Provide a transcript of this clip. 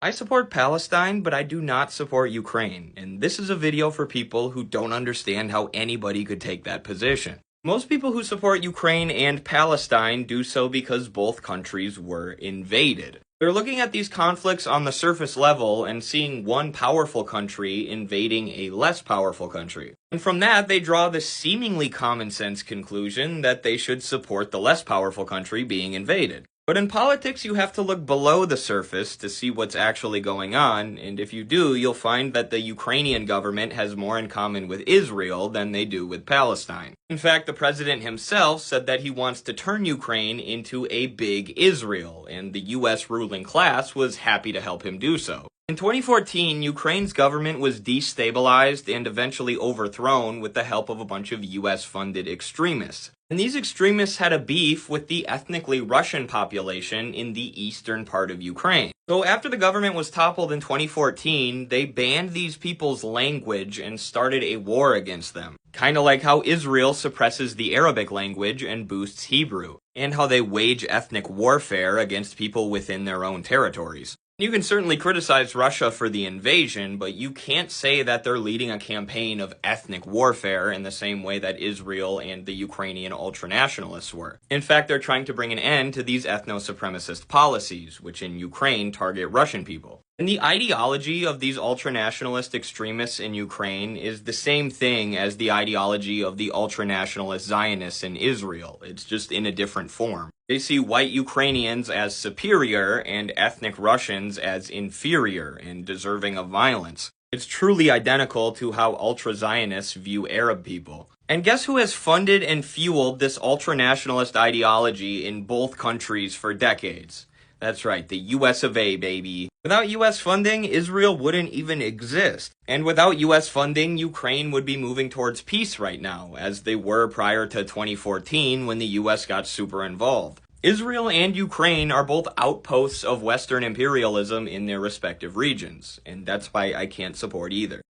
I support Palestine, but I do not support Ukraine, and this is a video for people who don't understand how anybody could take that position. Most people who support Ukraine and Palestine do so because both countries were invaded. They're looking at these conflicts on the surface level and seeing one powerful country invading a less powerful country. And from that, they draw the seemingly common sense conclusion that they should support the less powerful country being invaded. But in politics, you have to look below the surface to see what's actually going on, and if you do, you'll find that the Ukrainian government has more in common with Israel than they do with Palestine. In fact, the president himself said that he wants to turn Ukraine into a big Israel, and the US ruling class was happy to help him do so. In 2014, Ukraine's government was destabilized and eventually overthrown with the help of a bunch of US-funded extremists. And these extremists had a beef with the ethnically Russian population in the eastern part of Ukraine. So after the government was toppled in 2014, they banned these people's language and started a war against them. Kinda like how Israel suppresses the Arabic language and boosts Hebrew, and how they wage ethnic warfare against people within their own territories. You can certainly criticize Russia for the invasion, but you can't say that they're leading a campaign of ethnic warfare in the same way that Israel and the Ukrainian ultranationalists were. In fact, they're trying to bring an end to these ethno-supremacist policies, which in Ukraine target Russian people. And the ideology of these ultranationalist extremists in Ukraine is the same thing as the ideology of the ultranationalist Zionists in Israel. It's just in a different form. They see white Ukrainians as superior and ethnic Russians as inferior and deserving of violence. It's truly identical to how ultra-Zionists view Arab people. And guess who has funded and fueled this ultranationalist ideology in both countries for decades? That's right, the US of A, baby. Without US funding, Israel wouldn't even exist. And without US funding, Ukraine would be moving towards peace right now, as they were prior to 2014 when the US got super involved. Israel and Ukraine are both outposts of Western imperialism in their respective regions, and that's why I can't support either.